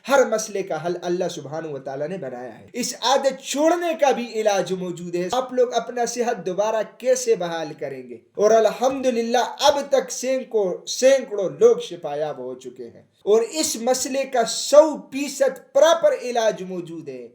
ہر مسئلے کا حل اللہ سبحانہ و تعالیٰ نے بنایا ہے۔ اس عادت چھوڑنے کا بھی علاج موجود ہے۔ آپ لوگ اپنا صحت دوبارہ کیسے بحال کریں گے؟ اور الحمدللہ اب تک سینکڑوں لوگ شفا یاب ہو چکے ہیں، اور اس مسئلے کا 100% پراپر علاج موجود ہے۔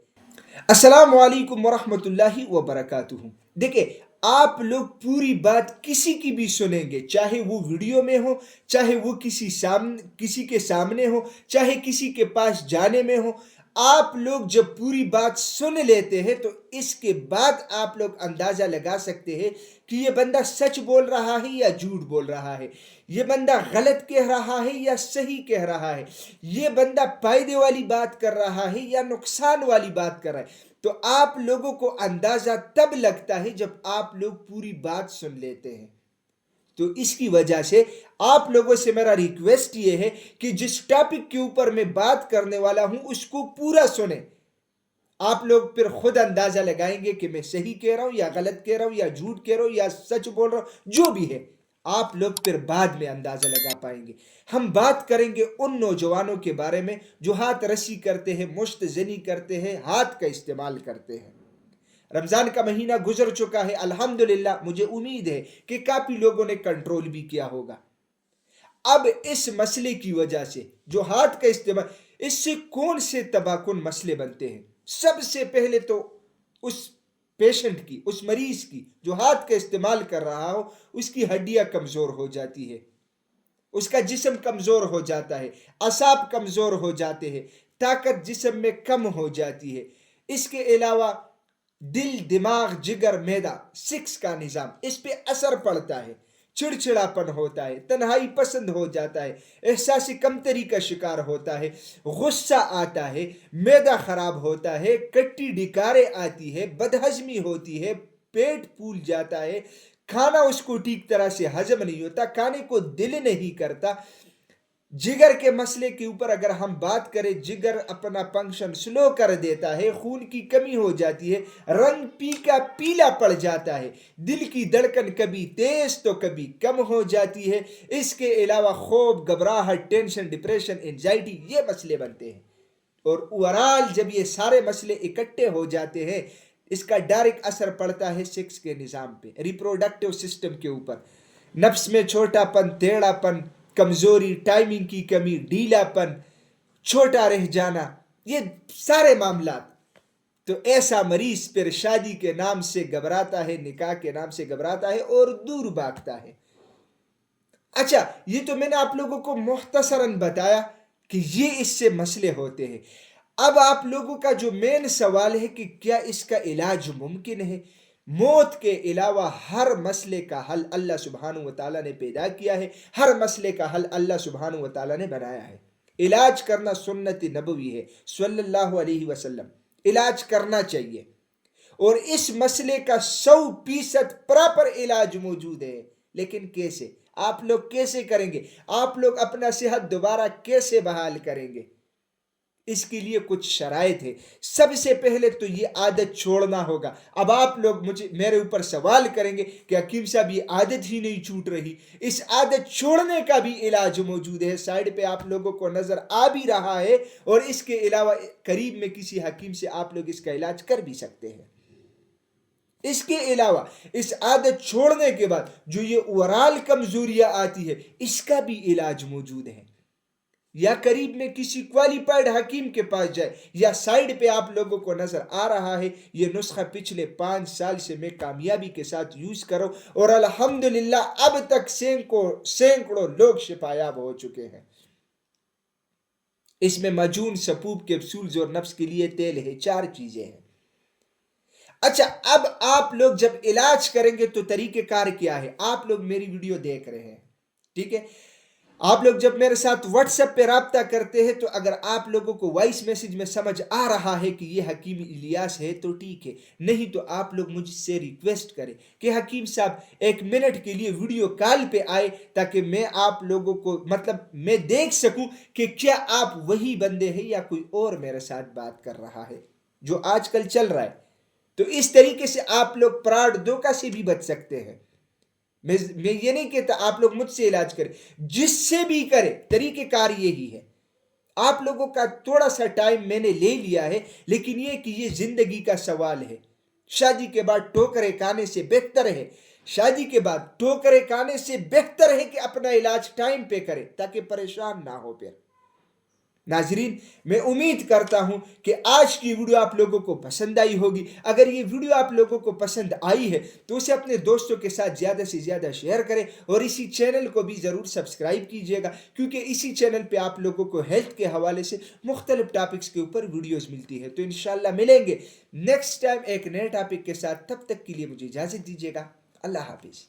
السلام علیکم ورحمۃ اللہ وبرکاتہ۔ دیکھیں، آپ لوگ پوری بات کسی کی بھی سنیں گے، چاہے وہ ویڈیو میں ہو، چاہے وہ کسی کے سامنے ہو، چاہے کسی کے پاس جانے میں ہو۔ آپ لوگ جب پوری بات سن لیتے ہیں تو اس کے بعد آپ لوگ اندازہ لگا سکتے ہیں کہ یہ بندہ سچ بول رہا ہے یا جھوٹ بول رہا ہے، یہ بندہ غلط کہہ رہا ہے یا صحیح کہہ رہا ہے، یہ بندہ فائدے والی بات کر رہا ہے یا نقصان والی بات کر رہا ہے۔ تو آپ لوگوں کو اندازہ تب لگتا ہے جب آپ لوگ پوری بات سن لیتے ہیں۔ تو اس کی وجہ سے آپ لوگوں سے میرا ریکویسٹ یہ ہے کہ جس ٹاپک کے اوپر میں بات کرنے والا ہوں اس کو پورا سنیں۔ آپ لوگ پھر خود اندازہ لگائیں گے کہ میں صحیح کہہ رہا ہوں یا غلط کہہ رہا ہوں یا جھوٹ کہہ رہا ہوں یا سچ بول رہا ہوں، جو بھی ہے آپ لوگ پھر بعد میں اندازہ لگا پائیں گے۔ ہم بات کریں گے ان نوجوانوں کے بارے میں جو ہاتھ رسی کرتے ہیں، مشت زنی کرتے ہیں، ہاتھ کا استعمال کرتے ہیں۔ رمضان کا مہینہ گزر چکا ہے، الحمدللہ مجھے امید ہے کہ کافی لوگوں نے کنٹرول بھی کیا ہوگا۔ اب اس مسئلے کی وجہ سے جو ہاتھ کا استعمال، اس سے کون سے تباہ کن مسئلے بنتے ہیں؟ سب سے پہلے تو اس پیشنٹ کی، اس مریض کی جو ہاتھ کا استعمال کر رہا ہو، اس کی ہڈیاں کمزور ہو جاتی ہے، اس کا جسم کمزور ہو جاتا ہے، اعصاب کمزور ہو جاتے ہیں، طاقت جسم میں کم ہو جاتی ہے۔ اس کے علاوہ دل، دماغ، جگر، معدہ، 6 کا نظام، اس پہ اثر پڑتا ہے، چڑچڑاپن ہوتا ہے، تنہائی پسند ہو جاتا ہے، احساسی کمتری کا شکار ہوتا ہے، غصہ آتا ہے، معدہ خراب ہوتا ہے، کٹی ڈکاریں آتی ہے، بدہضمی ہوتی ہے، پیٹ پھول جاتا ہے، کھانا اس کو ٹھیک طرح سے ہضم نہیں ہوتا، کھانے کو دل نہیں کرتا۔ جگر کے مسئلے کے اوپر اگر ہم بات کریں، جگر اپنا فنکشن سلو کر دیتا ہے، خون کی کمی ہو جاتی ہے، رنگ پیلا پڑ جاتا ہے، دل کی دھڑکن کبھی تیز تو کبھی کم ہو جاتی ہے۔ اس کے علاوہ خوف، گھبراہٹ، ٹینشن، ڈپریشن، انزائٹی، یہ مسئلے بنتے ہیں۔ اور اوورال جب یہ سارے مسئلے اکٹھے ہو جاتے ہیں، اس کا ڈائریکٹ اثر پڑتا ہے 6 کے نظام پہ، ریپروڈکٹیو سسٹم کے اوپر۔ نفس میں چھوٹا پن، ٹیڑھا پن، کمزوری، ٹائمنگ کی کمی، ڈھیلا پن، چھوٹا رہ جانا، یہ سارے معاملات۔ تو ایسا مریض پھر شادی کے نام سے گھبراتا ہے، نکاح کے نام سے گھبراتا ہے اور دور بھاگتا ہے۔ اچھا، یہ تو میں نے آپ لوگوں کو مختصراً بتایا کہ یہ اس سے مسئلے ہوتے ہیں۔ اب آپ لوگوں کا جو مین سوال ہے کہ کیا اس کا علاج ممکن ہے؟ موت کے علاوہ ہر مسئلے کا حل اللہ سبحانہ و تعالیٰ نے پیدا کیا ہے، ہر مسئلے کا حل اللہ سبحانہ و تعالیٰ نے بنایا ہے۔ علاج کرنا سنت نبوی ہے، صلی اللہ علیہ وسلم، علاج کرنا چاہیے، اور اس مسئلے کا 100% پراپر علاج موجود ہے۔ لیکن کیسے؟ آپ لوگ کیسے کریں گے؟ آپ لوگ اپنا صحت دوبارہ کیسے بحال کریں گے؟ اس کے لیے کچھ شرائط ہے۔ سب سے پہلے تو یہ عادت چھوڑنا ہوگا۔ اب آپ لوگ میرے اوپر سوال کریں گے کہ حکیم صاحب یہ عادت ہی نہیں چھوٹ رہی۔ اس عادت چھوڑنے کا بھی علاج موجود ہے، سائیڈ پہ آپ لوگوں کو نظر آ بھی رہا ہے، اور اس کے علاوہ قریب میں کسی حکیم سے آپ لوگ اس کا علاج کر بھی سکتے ہیں۔ اس کے علاوہ اس عادت چھوڑنے کے بعد جو یہ اوورال کمزوریاں آتی ہے، اس کا بھی علاج موجود ہے۔ یا قریب میں کسی کوالیفائڈ حکیم کے پاس جائے، یا سائیڈ پہ آپ لوگوں کو نظر آ رہا ہے یہ نسخہ پچھلے 5 سال سے میں کامیابی کے ساتھ یوز کروں، اور الحمدللہ اب تک سینکڑوں لوگ شفا یاب ہو چکے ہیں۔ اس میں مجون، سپوب، کیپسولز اور نفس کے لیے تیل ہے، 4 چیزیں ہیں۔ اچھا، اب آپ لوگ جب علاج کریں گے تو طریقہ کار کیا ہے؟ آپ لوگ میری ویڈیو دیکھ رہے ہیں، ٹھیک ہے؟ آپ لوگ جب میرے ساتھ واٹس ایپ پہ رابطہ کرتے ہیں تو اگر آپ لوگوں کو وائس میسج میں سمجھ آ رہا ہے کہ یہ حکیم الیاس ہے تو ٹھیک ہے، نہیں تو آپ لوگ مجھ سے ریکویسٹ کریں کہ حکیم صاحب 1 منٹ کے لیے ویڈیو کال پہ آئے، تاکہ میں آپ لوگوں کو میں دیکھ سکوں کہ کیا آپ وہی بندے ہیں یا کوئی اور میرے ساتھ بات کر رہا ہے جو آج کل چل رہا ہے۔ تو اس طریقے سے آپ لوگ فراڈ، دھوکہ سے بھی بچ سکتے ہیں۔ میں یہ نہیں کہتا آپ لوگ مجھ سے علاج کریں، جس سے بھی کریں، طریقہ کار یہی ہے۔ آپ لوگوں کا تھوڑا سا ٹائم میں نے لے لیا ہے، لیکن یہ زندگی کا سوال ہے۔ شادی کے بعد ٹھوکریں کھانے سے بہتر ہے، شادی کے بعد ٹھوکریں کھانے سے بہتر ہے کہ اپنا علاج ٹائم پہ کرے تاکہ پریشان نہ ہو پھر۔ ناظرین، میں امید کرتا ہوں کہ آج کی ویڈیو آپ لوگوں کو پسند آئی ہوگی۔ اگر یہ ویڈیو آپ لوگوں کو پسند آئی ہے تو اسے اپنے دوستوں کے ساتھ زیادہ سے زیادہ شیئر کریں، اور اسی چینل کو بھی ضرور سبسکرائب کیجئے گا، کیونکہ اسی چینل پہ آپ لوگوں کو ہیلتھ کے حوالے سے مختلف ٹاپکس کے اوپر ویڈیوز ملتی ہے۔ تو انشاءاللہ ملیں گے نیکسٹ ٹائم ایک نئے ٹاپک کے ساتھ، تب تک کے لیے مجھے اجازت دیجیے گا۔ اللہ حافظ۔